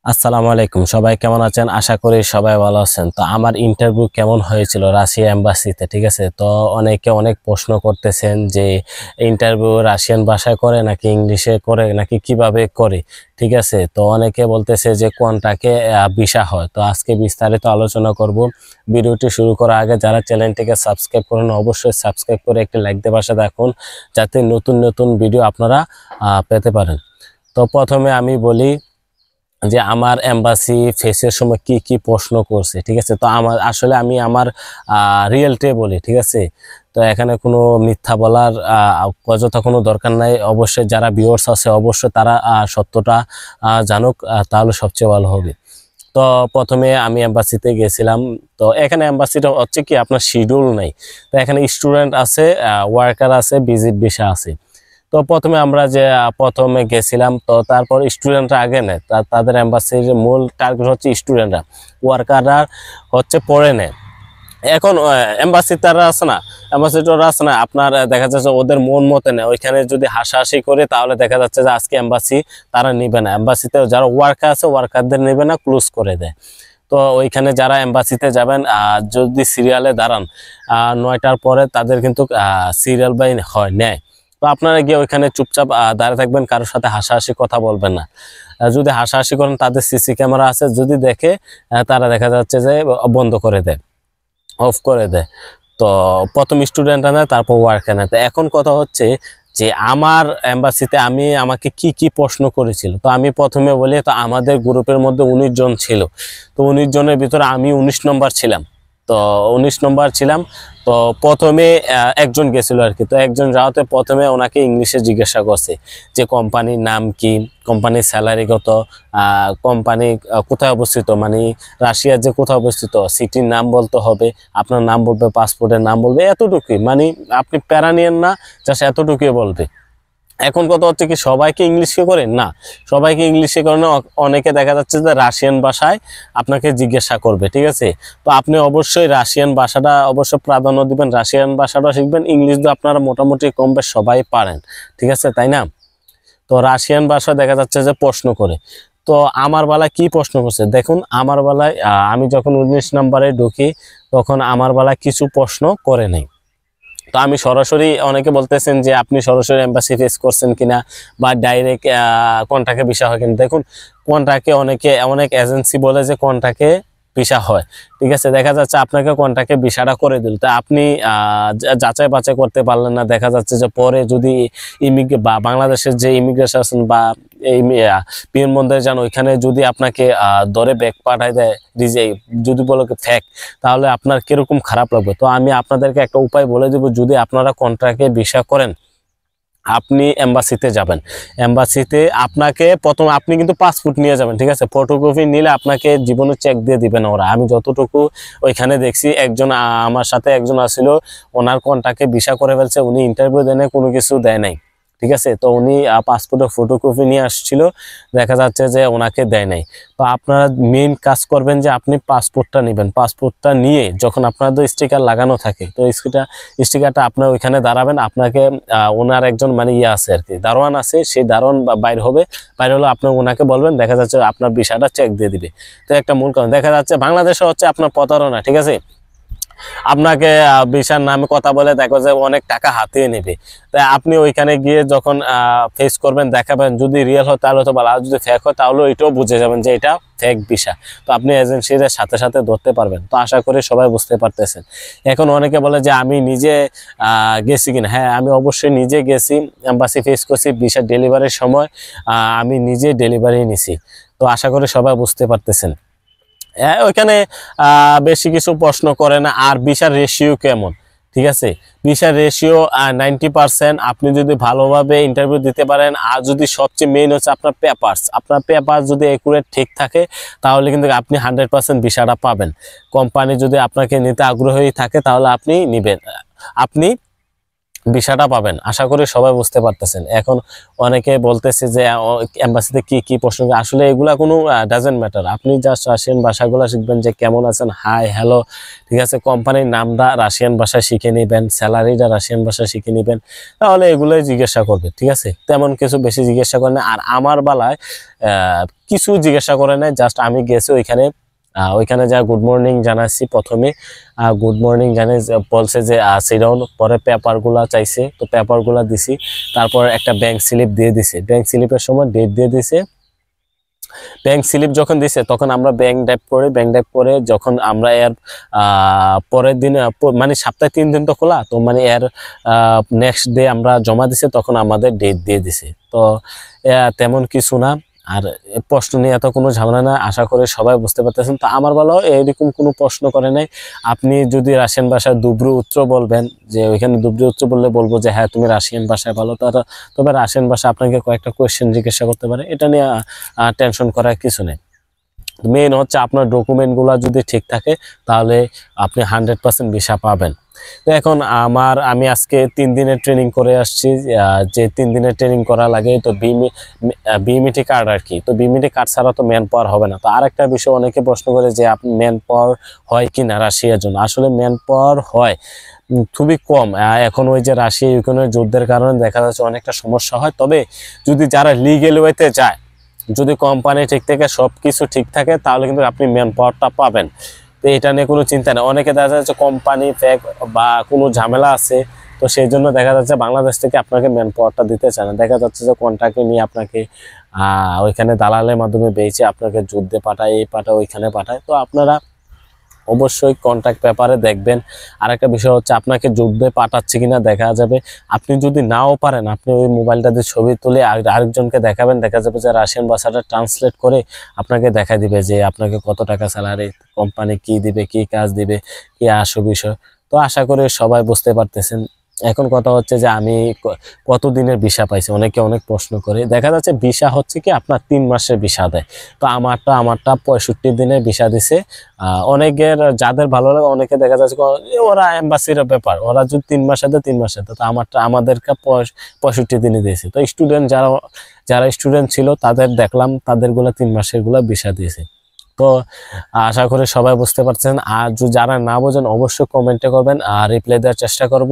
আসসালামু আলাইকুম, সবাই কেমন আছেন? আশা করি সবাই ভালো আছেন। তো আমার ইন্টারভিউ কেমন হয়েছিল রাশিয়া এম্বাসিতে, ঠিক আছে? তো অনেকে অনেক প্রশ্ন করতেছেন যে ইন্টারভিউ রাশিয়ান ভাষায় করে নাকি ইংলিশে করে নাকি কিভাবে করে, ঠিক আছে? তো অনেকে বলতেছে যে কোনটাকে ভিসা হয়। তো আজকে বিস্তারিত আলোচনা করব। ভিডিওটি শুরু করার আগে যারা চ্যানেলটিকে সাবস্ক্রাইব করেন অবশ্যই সাবস্ক্রাইব করে একটি লাইক দিয়ে পাশে রাখুন, যাতে নতুন নতুন ভিডিও আপনারা পেতে পারেন। তো প্রথমে আমি বলি যে আমার এম্বাসি ফেসের সময় কি কি প্রশ্ন করছে, ঠিক আছে? তো আমার আসলে আমি আমার রিয়েলটে বলি, ঠিক আছে? তো এখানে কোনো মিথ্যা বলার অযথা কোনো দরকার নাই। অবশ্যই যারা ভিউয়ার্স আছে অবশ্যই তারা সত্যটা জানুক, তাহলে সবচেয়ে ভালো হবে। তো প্রথমে আমি এম্বাসিতে গেছিলাম। তো এখানে এম্বাসিটা হচ্ছে কি আপনার শিডিউল নাই। তো এখানে স্টুডেন্ট আছে, ওয়ার্কার আছে, ভিজিট ভিসা আছে। তো প্রথমে আমরা যে প্রথমে গেছিলাম, তো তারপর স্টুডেন্টরা আগে নেয়, তাদের এম্বাসির মূল টার্গেট হচ্ছে স্টুডেন্টরা, ওয়ার্কাররা হচ্ছে পরে নেয়। এখন এম্বাসি তারা আছে না, অ্যাম্বাসিডর আছে না, আপনার দেখা যাচ্ছে ওদের মন মতে নেয়। ওইখানে যদি হাসাহাসি করে তাহলে দেখা যাচ্ছে যে আজকে এম্বাসি তারা নিবে না, এম্বাসিতে যারা ওয়ার্কার আছে ওয়ার্কারদের নেবে না, ক্লোজ করে দেয়। তো ওইখানে যারা এম্বাসিতে যাবেন যদি সিরিয়ালে দাঁড়ান 9টার পরে তাদের কিন্তু সিরিয়াল বাই হয় নেয়। তো আপনারা গিয়ে ওইখানে চুপচাপ দাঁড়িয়ে থাকবেন, কারোর সাথে হাসাহাসি কথা বলবেন না। যদি হাসাহাসি করেন তাদের সিসি ক্যামেরা আছে, যদি দেখে তারা দেখা যাচ্ছে যে বন্ধ করে দেয়, অফ করে দেয়। তো প্রথম স্টুডেন্টরা নেয়, তারপর ওয়ার্কার নেয়। তো এখন কথা হচ্ছে যে আমার এম্বাসিতে আমাকে কি কি প্রশ্ন করেছিল। তো আমি প্রথমে বলি, তো আমাদের গ্রুপের মধ্যে 19 জন ছিল। তো 19 জনের ভিতরে আমি 19 নম্বর ছিলাম। তো 19 নম্বর ছিলাম। তো প্রথমে একজন গেছিল আর কি। তো একজন যাওয়াতে প্রথমে ওনাকে ইংলিশে জিজ্ঞাসা করছে যে কোম্পানির নাম কি, কোম্পানির স্যালারি কত, কোম্পানি কোথায় অবস্থিত, মানে রাশিয়ার যে কোথায় অবস্থিত, সিটির নাম বলতে হবে, আপনার নাম বলবে, পাসপোর্টের নাম বলবে, এতটুকুই। মানে আপনি প্যারা নিয়েন না, জাস্ট এতটুকুই বলবে। এখন কথা হচ্ছে কি সবাইকে ইংলিশে করে না, সবাইকে ইংলিশে করে না। অনেকে দেখা যাচ্ছে যে রাশিয়ান ভাষায় আপনাকে জিজ্ঞাসা করবে, ঠিক আছে? তো আপনি অবশ্যই রাশিয়ান ভাষাটা অবশ্যই প্রাধান্য দিবেন, রাশিয়ান ভাষাটা শিখবেন। ইংলিশ তো আপনারা মোটামুটি কম বেশ সবাই পারেন, ঠিক আছে, তাই না? তো রাশিয়ান ভাষা দেখা যাচ্ছে যে প্রশ্ন করে। তো আমার বেলায় কি প্রশ্ন করছে দেখুন। আমার বেলায় আমি যখন 19 নম্বরে ঢুকি তখন আমার বেলায় কিছু প্রশ্ন করে নেই। তো আমি সরাসরি, অনেকে বলতেছেন যে আপনি সরাসরি এম্বাসি ফেস করছেন কিনা বা ডাইরেক্ট কন্ট্রাক্টে ভিসা হয় কিনা। দেখুন, কন্ট্রাক্টে অনেক এজেন্সি বলে যে কন্ট্রাক্টে ভিসা হয়, ঠিক আছে? দেখা যাচ্ছে আপনাকে কন্ট্রাক্টে ভিসাটা করে দিল, তা আপনি যাচাই বাছাই করতে পারলেন না। দেখা যাচ্ছে যে পরে যদি বা বাংলাদেশের যে ইমিগ্রেশন বা এই বিমানবন্দরে যান, ওইখানে যদি আপনাকে ধরে ব্যাগ পাঠায় দেয় যদি বলো ফেক, তাহলে আপনার কিরকম খারাপ লাগবে। তো আমি আপনাদেরকে একটা উপায় বলে দেব, যদি আপনারা কন্ট্রাক্টে ভিসা করেন, আপনি এম্বাসিতে যাবেন। এম্বাসিতে আপনাকে প্রথম আপনি কিন্তু পাসপোর্ট নিয়ে যাবেন, ঠিক আছে? ফটোকপি নিলে আপনাকে জীবনে চেক দিয়ে দিবেন ওরা। আমি যতটুকু ওইখানে দেখছি, একজন আমার সাথে একজন আসছিল, ওনার কন্ট্রাক্টে ভিসা করে ফেলছে, উনি ইন্টারভিউ দেয় নাই, কোনো কিছু দেয় নাই, ঠিক আছে? তো উনি পাসপোর্টের ফটোকপি নিয়ে আসছিল, দেখা যাচ্ছে যে ওনাকে দেয় নাই। তো আপনারা মেইন কাজ করবেন যে আপনি পাসপোর্টটা নেবেন। পাসপোর্টটা নিয়ে যখন আপনাদের স্টিকার লাগানো থাকে, তো স্টিকারটা আপনার ওইখানে দাঁড়াবেন। আপনাকে ওনার একজন মানে ইয়ে আছে আর কি, দারোয়ান আছে, সেই দারোয়ান বাইর হবে। বাইর হলে আপনি ওনাকে বলবেন, দেখা যাচ্ছে আপনার ভিসাটা চেক দিয়ে দিবে। তো একটা মূল কারণ দেখা যাচ্ছে বাংলাদেশে হচ্ছে আপনার প্রতারণা, ঠিক আছে? আপনাকে ভিসার নামে কথা বলে দেখো যে অনেক টাকা হাতিয়ে নেবে। তাই আপনি ওইখানে গিয়ে যখন ফেস করবেন, দেখাবেন, যদি রিয়েল হয় তাহলে তো ভালো, আর যদি ফেক হয় তাহলে এটাও বুঝে যাবেন যে এটা ফেক ভিসা। তো আপনি এজেন্সির সাথে সাথে ধরতে পারবেন। তো আশা করি সবাই বুঝতে পারতেছেন। এখন অনেকে বলে যে আমি নিজে গেছি কিনা। হ্যাঁ, আমি অবশ্যই নিজে গেছি, এম্বাসি ফেস করছি, ভিসা ডেলিভারির সময় আমি নিজে ডেলিভারি নিছি। তো আশা করি সবাই বুঝতে পারতেছেন। ওইখানে বেশি কিছু প্রশ্ন করে না। আর ভিসার রেশিও কেমন, ঠিক আছে? ভিসার রেশিও 90%। আপনি যদি ভালোভাবে ইন্টারভিউ দিতে পারেন, আর যদি সবচেয়ে মেইন হচ্ছে আপনার পেপার যদি একুরেট ঠিক থাকে, তাহলে কিন্তু আপনি 100% ভিসাটা পাবেন। কোম্পানি যদি আপনাকে নিতে আগ্রহী থাকে তাহলে আপনি ভিসাটা পাবেন। আশা করি সবাই বুঝতে পারতেছেন। এখন অনেকে বলতেছে যে এম্বাসিতে কি কি প্রশ্ন, আসলে এগুলা কোনো ডাজেন্ট ম্যাটার। আপনি জাস্ট রাশিয়ান ভাষাগুলো শিখবেন, যে কেমন আছেন, হাই হ্যালো, ঠিক আছে, কোম্পানির নামটা রাশিয়ান ভাষায় শিখে নেবেন, স্যালারিটা রাশিয়ান ভাষায় শিখে নেবেন, তাহলে এগুলোই জিজ্ঞাসা করবে, ঠিক আছে। তেমন কিছু বেশি জিজ্ঞাসা করে না। আর আমার বেলায় কিছু জিজ্ঞাসা করে নাই, জাস্ট আমি গেছি ওইখানে যা গুড মর্নিং জানাচ্ছি, প্রথমে গুড মর্নিং জানে, বলছে যে সিডাউন, পরে পেপারগুলা চাইছে, তো পেপারগুলা দিছি, তারপর একটা ব্যাংক স্লিপ দিয়ে দিছে, ব্যাংক স্লিপের সময় ডেট দিয়ে দিছে। ব্যাংক স্লিপ যখন দিছে তখন আমরা ব্যাংক ড্রাইভ করে যখন আমরা এর পরের দিন, মানে সপ্তাহে 3 দিন তো খোলা, তো মানে এর নেক্সট ডে আমরা জমা দিছে, তখন আমাদের ডেট দিয়ে দিছে। তো তেমন কিছু না, আর প্রশ্ন নিয়ে এত কোনো ঝামেলা না, আশা করি সবাই বুঝতে পারতেছেন। তো আমার বলো এরকম কোনো প্রশ্ন করে নাই। আপনি যদি রাশিয়ান ভাষায় দুব্রু উত্তর বলবেন, যে ওইখানে দুব্রু উত্তর বললে বলবো যে হ্যাঁ তুমি রাশিয়ান ভাষায় ভালো, তবে রাশিয়ান ভাষা আপনাকে কয়েকটা কোয়েশ্চেন জিজ্ঞাসা করতে পারে, এটা নিয়ে টেনশন করার কিছু নেই। মেইন হচ্ছে আপনার ডকুমেন্টগুলো যদি ঠিক থাকে, তাহলে আপনি 100% ভিসা পাবেন। তো এখন আমি আজকে 3 দিনের ট্রেনিং করে আসছি, যে 3 দিনের ট্রেনিং করা লাগে, তো বিএমইটি কার্ড আর কি। তো বিএমইটি কার্ড ছাড়া তো ম্যান পাওয়ার হবে না। তো আরেকটা বিষয় অনেকে প্রশ্ন করে যে আপনি ম্যান পাওয়ার হয় কি না রাশিয়ার জন্য, আসলে ম্যান পাওয়ার হয় খুবই কম। এখন ওই যে রাশিয়া ইউক্রেনের যুদ্ধের কারণে দেখা যাচ্ছে অনেকটা সমস্যা হয়। তবে যদি যারা লিগ্যাল ওয়েতে যায়, যদি কোম্পানি ঠিক থেকে সবকিছু ঠিক থাকে, তাহলে কিন্তু আপনি ম্যান পাওয়ারটা পাবেন। তো এটা নিয়ে কোনো চিন্তা নেই। অনেকে দেখা যাচ্ছে কোম্পানি ফেক বা কোনো ঝামেলা আছে, তো সেই জন্য দেখা যাচ্ছে বাংলাদেশ থেকে আপনাকে ম্যান পাওয়ারটা দিতে চায় না। দেখা যাচ্ছে যে কন্ট্রাক্টে নিয়ে আপনাকে ওইখানে দালালের মাধ্যমে বেচে আপনাকে যুদ্ধে পাঠায়, ওইখানে পাঠায়। তো আপনারা অবশ্যই কন্ট্রাক্ট পেপারে দেখবেন। আরেকটা বিষয় হচ্ছে আপনাকে যুদ্ধে পাঠাচ্ছে কিনা দেখা যাবে। আপনি যদি নাও পারেন, আপনি ওই মোবাইলটা দিয়ে ছবি তুলে আরেকজনকে দেখাবেন, দেখা যাবে যে রাশিয়ান ভাষাটা ট্রান্সলেট করে আপনাকে দেখা দিবে যে আপনাকে কত টাকা স্যালারি, কোম্পানি কি দিবে, কি কাজ দিবে, কি আসল বিষয়। তো আশা করি সবাই বুঝতে পারতেছেন। এখন কথা হচ্ছে যে আমি কত দিনের ভিসা পাইছি, অনেকে অনেক প্রশ্ন করে। দেখা যাচ্ছে ভিসা হচ্ছে কি আপনার 3 মাসের ভিসা দেয়। তো আমারটা 65 দিনের ভিসা দিছে। অনেকের যাদের ভালো লাগে, অনেকে দেখা যাচ্ছে ওরা এম্বাসির ব্যাপার, ওরা যদি 3 মাসে দেয় 3 মাসে, তো আমাদেরকে 65 দিনে দিয়েছে। তো স্টুডেন্ট যারা স্টুডেন্ট ছিল তাদের দেখলাম, তাদের গুলা 3 মাসের গুলা ভিসা দিয়েছে। তো আশা করি সবাই বুঝতে পারছেন। আর যারা না বোঝেন অবশ্যই কমেন্টে করবেন, আর রিপ্লাই দেওয়ার চেষ্টা করব।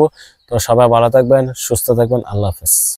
তো সবাই ভালো থাকবেন, সুস্থ থাকবেন, আল্লাহ হাফেজ।